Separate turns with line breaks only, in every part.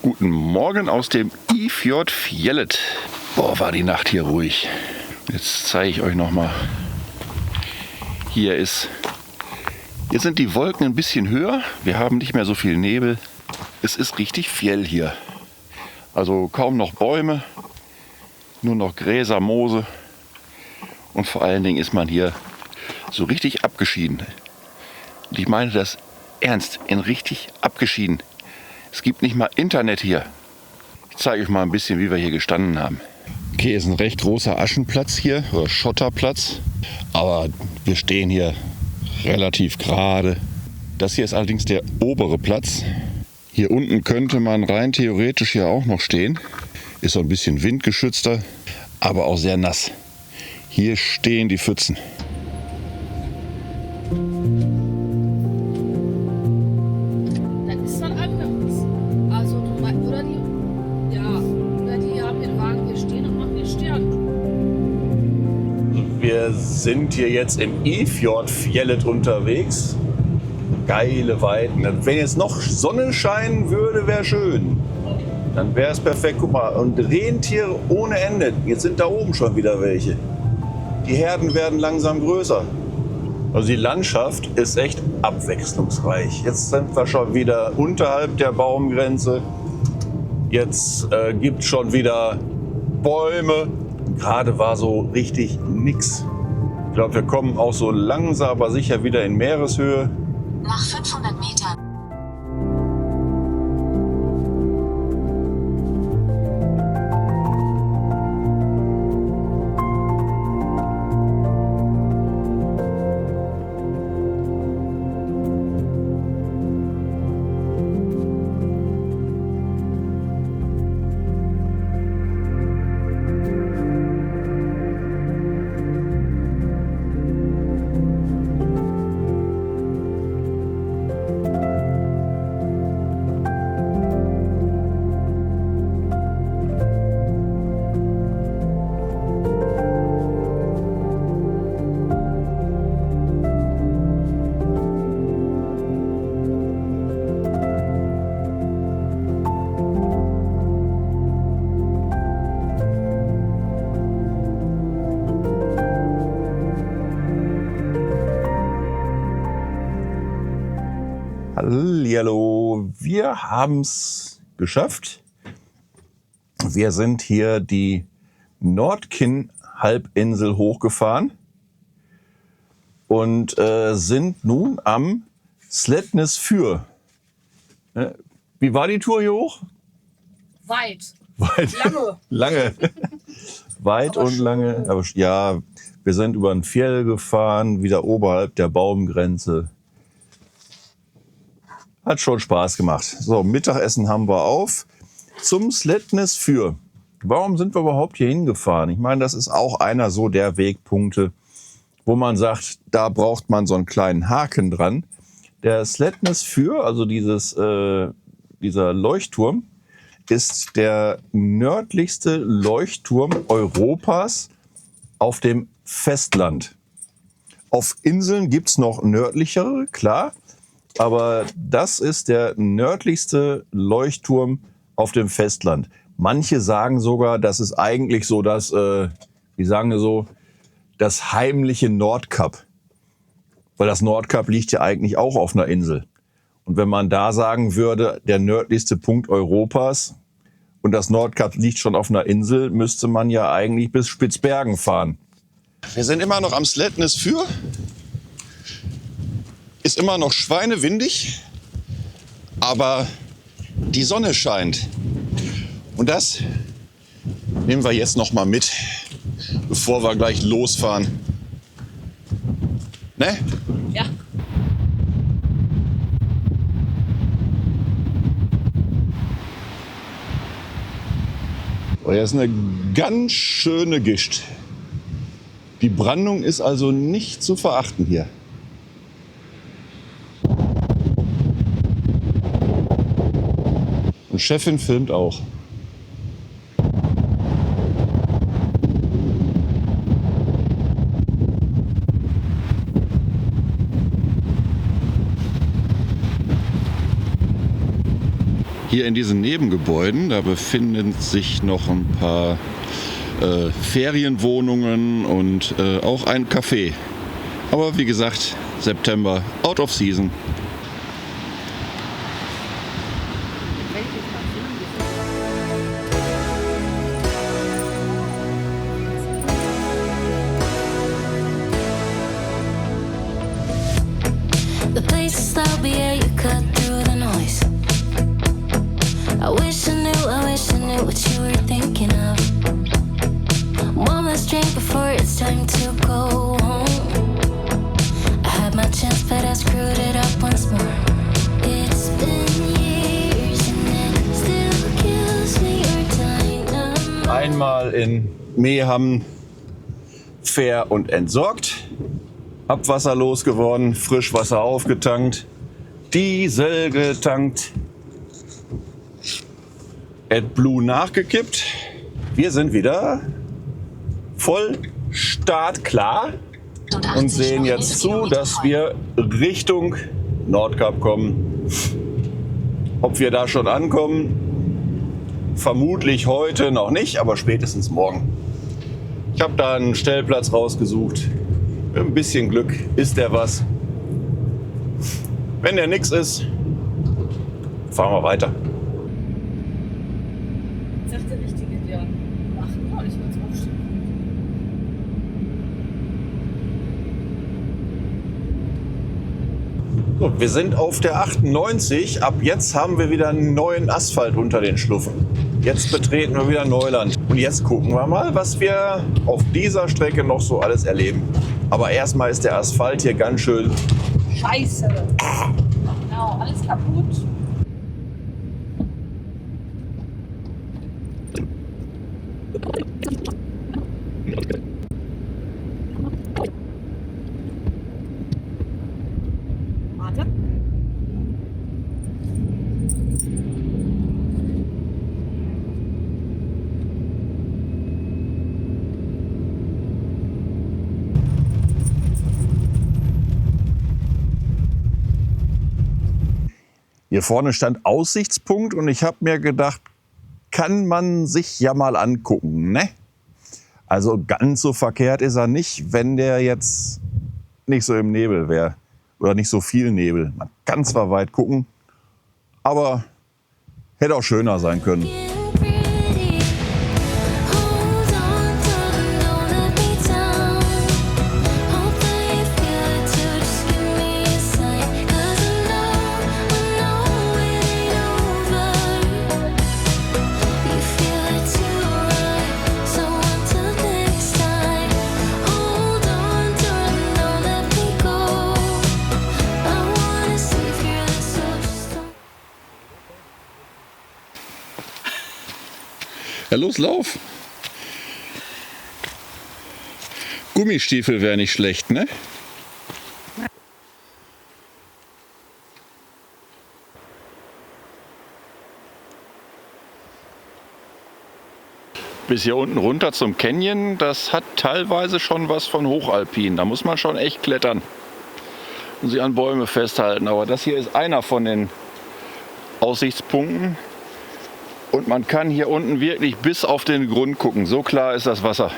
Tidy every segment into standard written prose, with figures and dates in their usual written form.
Guten Morgen aus dem Ifjord Fjellet. Boah, war die Nacht hier ruhig. Jetzt zeige ich euch nochmal. Jetzt sind die Wolken ein bisschen höher. Wir haben nicht mehr so viel Nebel. Es ist richtig Fjell hier. Also kaum noch Bäume, nur noch Gräser, Moose. Und vor allen Dingen ist man hier so richtig abgeschieden. Und ich meine das ernst, richtig abgeschieden. Es gibt nicht mal Internet hier. Ich zeige euch mal ein bisschen, wie wir hier gestanden haben. Okay, ist ein recht großer Aschenplatz hier, oder Schotterplatz. Aber wir stehen hier relativ gerade. Das hier ist allerdings der obere Platz. Hier unten könnte man rein theoretisch ja auch noch stehen. Ist so ein bisschen windgeschützter, aber auch sehr nass. Hier stehen die Pfützen.
Das ist was anderes. Also, oder die haben den Wagen hier stehen und machen den Stern.
Wir sind hier jetzt im Ifjord Fjellet unterwegs. Geile Weiten. Wenn jetzt noch Sonne scheinen würde, wäre schön. Dann wäre es perfekt. Guck mal, und Rentiere ohne Ende. Jetzt sind da oben schon wieder welche. Die Herden werden langsam größer. Also die Landschaft ist echt abwechslungsreich. Jetzt sind wir schon wieder unterhalb der Baumgrenze. Jetzt gibt es schon wieder Bäume. Gerade war so richtig nix. Ich glaube, wir kommen auch so langsam, aber sicher wieder in Meereshöhe.
Nach 500 Metern.
Hallihallo, wir haben es geschafft. Wir sind hier die Nordkinn-Halbinsel hochgefahren und sind nun am Sletnes-Fyr. Wie war die Tour hier hoch?
Weit.
Lange. Lange. Weit aber und schön. Lange. Aber ja, wir sind über ein Fjell gefahren, wieder oberhalb der Baumgrenze. Hat schon Spaß gemacht. So, Mittagessen haben wir auf. Zum Sletnes-Fyr. Warum sind wir überhaupt hier hingefahren? Ich meine, das ist auch einer so der Wegpunkte, wo man sagt, da braucht man so einen kleinen Haken dran. Der Sletnes-Fyr, also dieser Leuchtturm, ist der nördlichste Leuchtturm Europas auf dem Festland. Auf Inseln gibt es noch nördlichere, klar. Aber das ist der nördlichste Leuchtturm auf dem Festland. Manche sagen sogar, das ist eigentlich so das, das heimliche Nordkap. Weil das Nordkap liegt ja eigentlich auch auf einer Insel. Und wenn man da sagen würde, der nördlichste Punkt Europas und das Nordkap liegt schon auf einer Insel, müsste man ja eigentlich bis Spitzbergen fahren. Wir sind immer noch am Sletnes-Fyr. Ist immer noch schweinewindig, aber die Sonne scheint. Und das nehmen wir jetzt noch mal mit, bevor wir gleich losfahren. Ne?
Ja.
Oh, hier ist eine ganz schöne Gischt. Die Brandung ist also nicht zu verachten hier. Und Chefin filmt auch. Hier in diesen Nebengebäuden, da befinden sich noch ein paar Ferienwohnungen und auch ein Café. Aber wie gesagt, September, out of season.
The places that'll be here, you cut through the noise. I wish I knew what you were thinking of. One last drink before it's time to go home. I had my chance, but I screwed it up once more. It's been years and it still kills me every time.
Einmal in Meham fair und entsorgt. Abwasser losgeworden, Frischwasser aufgetankt, Diesel getankt, AdBlue nachgekippt. Wir sind wieder voll startklar und sehen jetzt zu, dass wir Richtung Nordkap kommen. Ob wir da schon ankommen, vermutlich heute noch nicht, aber spätestens morgen. Ich habe da einen Stellplatz rausgesucht. Mit ein bisschen Glück ist der was. Wenn der nix ist, fahren wir weiter.
Sagt der Richtige, der 8 Uhr nicht mehr zum Aufstehen.
So, wir sind auf der 98. Ab jetzt haben wir wieder einen neuen Asphalt unter den Schluffen. Jetzt betreten wir wieder Neuland. Und jetzt gucken wir mal, was wir auf dieser Strecke noch so alles erleben. Aber erstmal ist der Asphalt hier ganz schön.
Scheiße. Genau, alles kaputt. Warte.
Hier vorne stand Aussichtspunkt und ich habe mir gedacht, kann man sich ja mal angucken, ne? Also ganz so verkehrt ist er nicht, wenn der jetzt nicht so im Nebel wäre oder nicht so viel Nebel. Man kann zwar weit gucken, aber hätte auch schöner sein können. Ja, los, lauf. Gummistiefel wäre nicht schlecht, ne? Bis hier unten runter zum Canyon, das hat teilweise schon was von Hochalpin. Da muss man schon echt klettern und sich an Bäume festhalten. Aber das hier ist einer von den Aussichtspunkten. Und man kann hier unten wirklich bis auf den Grund gucken. So klar ist das Wasser.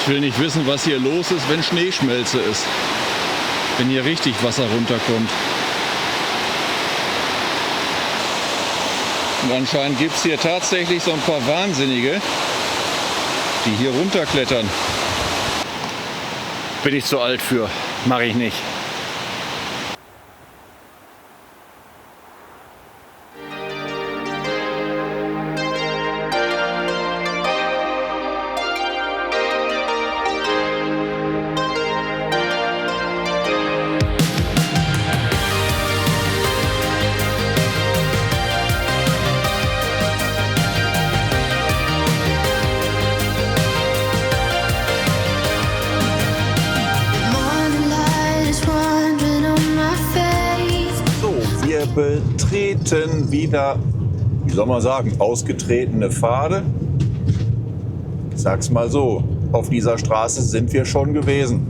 Ich will nicht wissen, was hier los ist, wenn Schneeschmelze ist. Wenn hier richtig Wasser runterkommt. Und anscheinend gibt es hier tatsächlich so ein paar Wahnsinnige, die hier runterklettern. Bin ich zu alt für, mache ich nicht.
Wir betreten wieder, wie soll man sagen, ausgetretene Pfade. Ich sag's mal so, auf dieser Straße sind wir schon gewesen.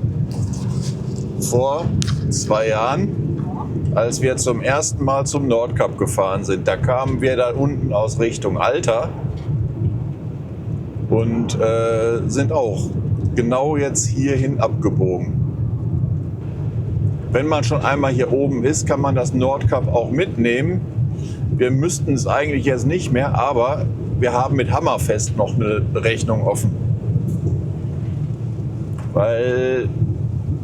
Vor 2 Jahren, als wir zum ersten Mal zum Nordkap gefahren sind, da kamen wir da unten aus Richtung Alter und sind auch genau jetzt hierhin abgebogen. Wenn man schon einmal hier oben ist, kann man das Nordkap auch mitnehmen. Wir müssten es eigentlich jetzt nicht mehr, aber wir haben mit Hammerfest noch eine Rechnung offen. Weil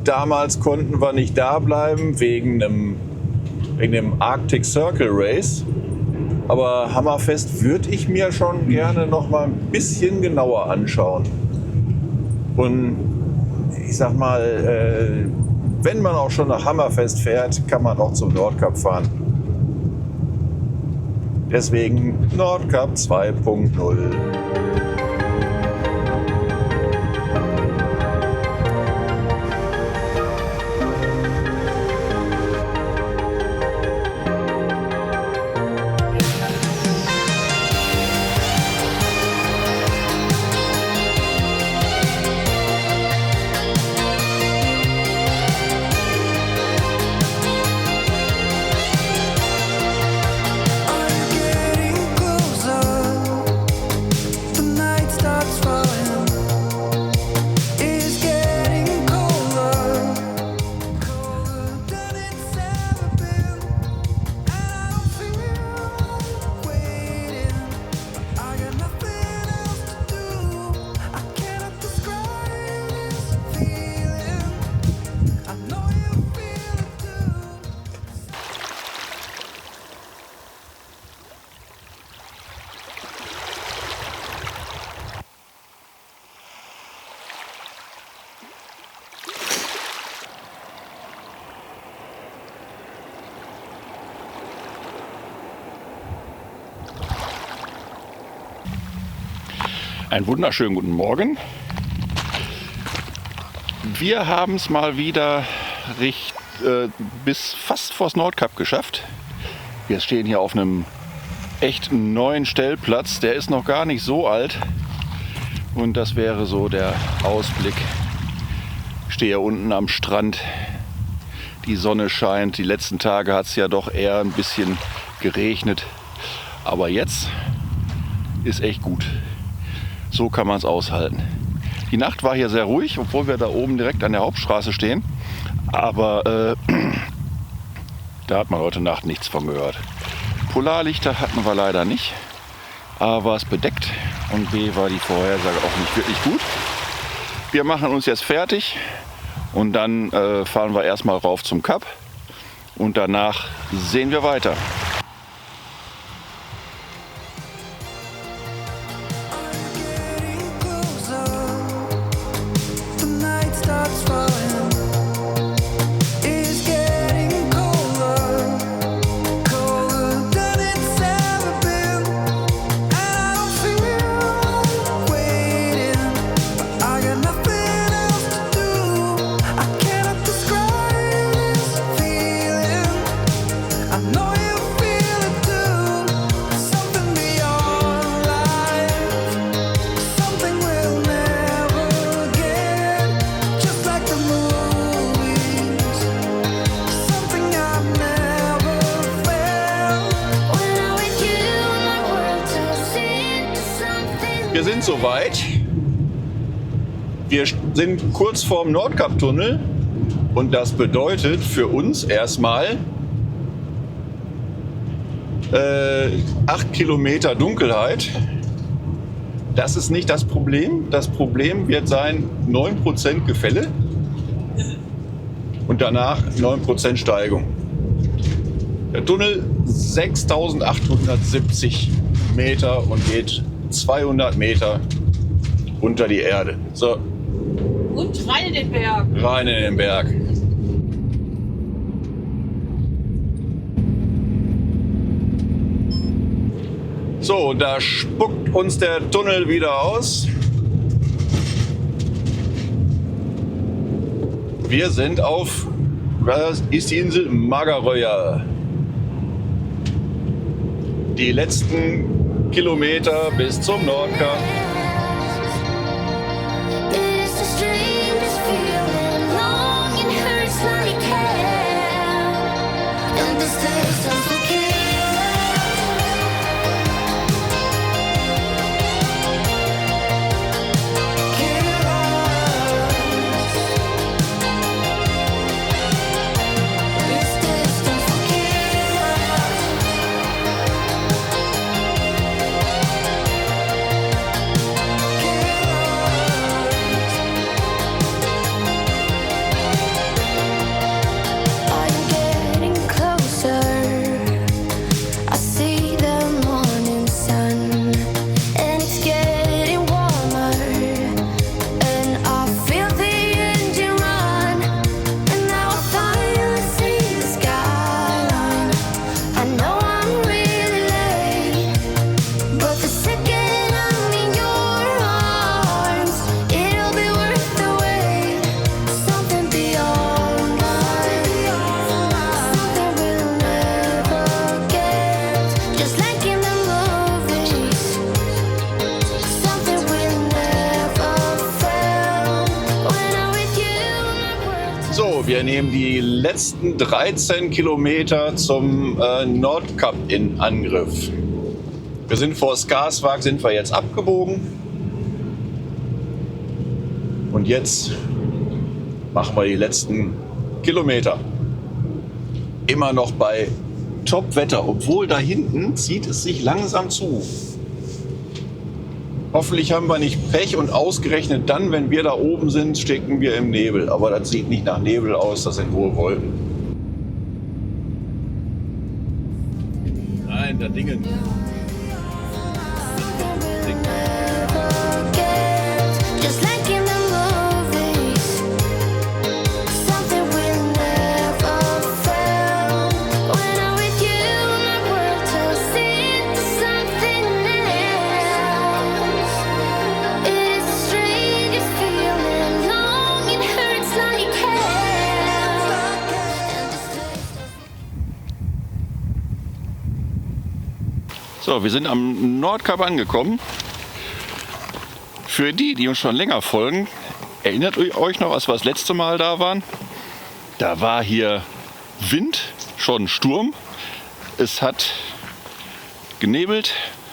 damals konnten wir nicht da bleiben wegen dem Arctic Circle Race. Aber Hammerfest würde ich mir schon gerne noch mal ein bisschen genauer anschauen. Und ich sag mal, wenn man auch schon nach Hammerfest fährt, kann man auch zum Nordkap fahren. Deswegen Nordkap 2.0.
Einen wunderschönen guten Morgen. Wir haben es mal wieder bis fast vors Nordkap geschafft. Wir stehen hier auf einem echt neuen Stellplatz. Der ist noch gar nicht so alt. Und das wäre so der Ausblick. Ich stehe hier unten am Strand. Die Sonne scheint. Die letzten Tage hat es ja doch eher ein bisschen geregnet. Aber jetzt ist echt gut. So kann man es aushalten. Die Nacht war hier sehr ruhig, obwohl wir da oben direkt an der Hauptstraße stehen. Aber da hat man heute Nacht nichts von gehört. Polarlichter hatten wir leider nicht. A war es bedeckt und B war die Vorhersage auch nicht wirklich gut. Wir machen uns jetzt fertig und dann fahren wir erstmal rauf zum Kap und danach sehen wir weiter. Wir sind soweit. Wir sind kurz vorm Nordkap-Tunnel und das bedeutet für uns erstmal 8 Kilometer Dunkelheit. Das ist nicht das Problem. Das Problem wird sein 9% Gefälle und danach 9% Steigung. Der Tunnel 6.870 Meter und geht 200 Meter unter die Erde. So.
Und rein in den Berg.
Rein in den Berg. So, da spuckt uns der Tunnel wieder aus. Wir sind auf, was ist die Insel? Magaröya.
Die letzten Kilometer bis zum Nordkap.
It's the strangest feeling, long and hurts like hell. And this taste of the
Wir nehmen die letzten 13 Kilometer zum Nordkap in Angriff. Wir sind vor Skarsvåg, sind wir jetzt abgebogen. Und jetzt machen wir die letzten Kilometer. Immer noch bei Top-Wetter, obwohl da hinten zieht es sich langsam zu. Hoffentlich haben wir nicht Pech und ausgerechnet dann, wenn wir da oben sind, stecken wir im Nebel. Aber das sieht nicht nach Nebel aus, das sind wohl Wolken. Nein, da Dingen.
just like in the movies, something will never fail. When I'm with you, my world turns into something else. It is the strangest feeling, long it hurts like hell.
So, wir sind am Nordkap angekommen. Für die, die uns schon länger folgen, erinnert ihr euch noch, als wir das letzte Mal da waren? Da war hier Wind, schon Sturm. Es hat genebelt,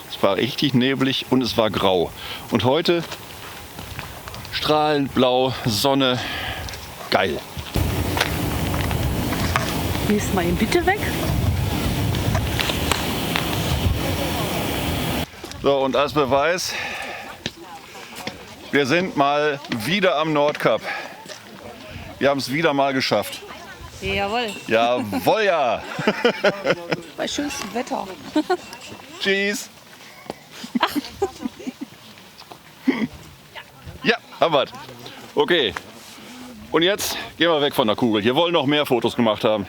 es war richtig neblig und es war grau. Und heute strahlend blau, Sonne, geil.
Gehst mal eben bitte weg.
So, und als Beweis, wir sind mal wieder am Nordkap. Wir haben es wieder mal geschafft.
Jawohl,
Jawohl, ja.
bei schönstem Wetter.
Tschüss. Ja, haben wir's. Okay. Und jetzt gehen wir weg von der Kugel. Wir wollen noch mehr Fotos gemacht haben.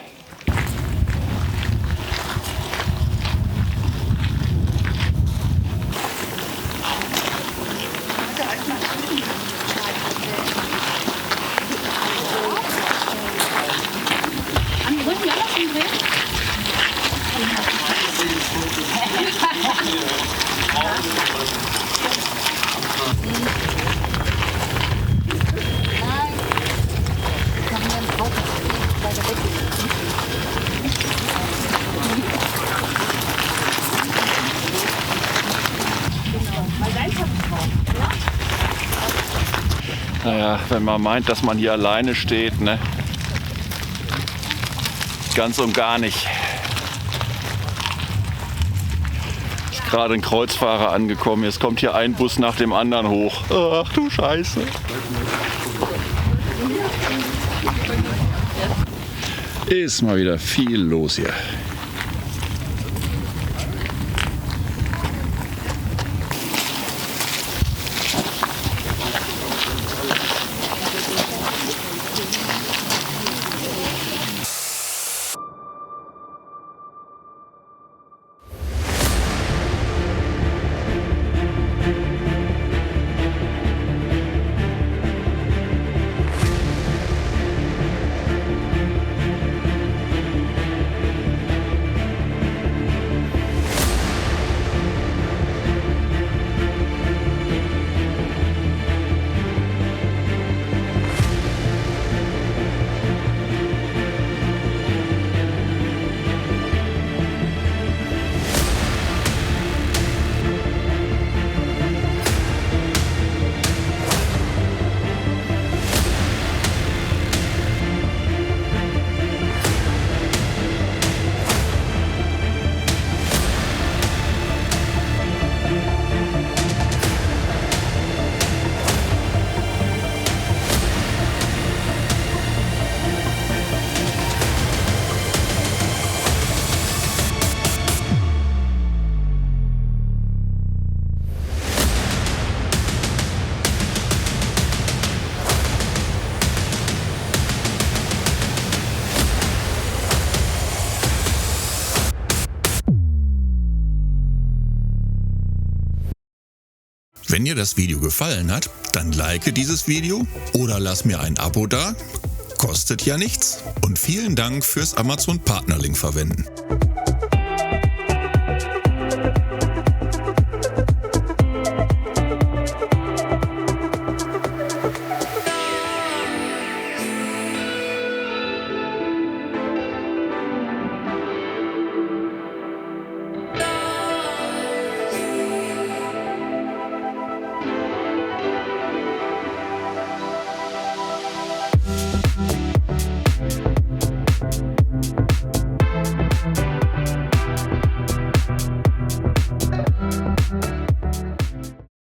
Naja, wenn man meint, dass man hier alleine steht, ne? Ganz und gar nicht. Ist gerade ein Kreuzfahrer angekommen. Jetzt kommt hier ein Bus nach dem anderen hoch. Ach du Scheiße. Ist mal wieder viel los hier.
Wenn dir das Video gefallen hat, dann like dieses Video oder lass mir ein Abo da. Kostet ja nichts. Und vielen Dank fürs Amazon Partnerlink verwenden.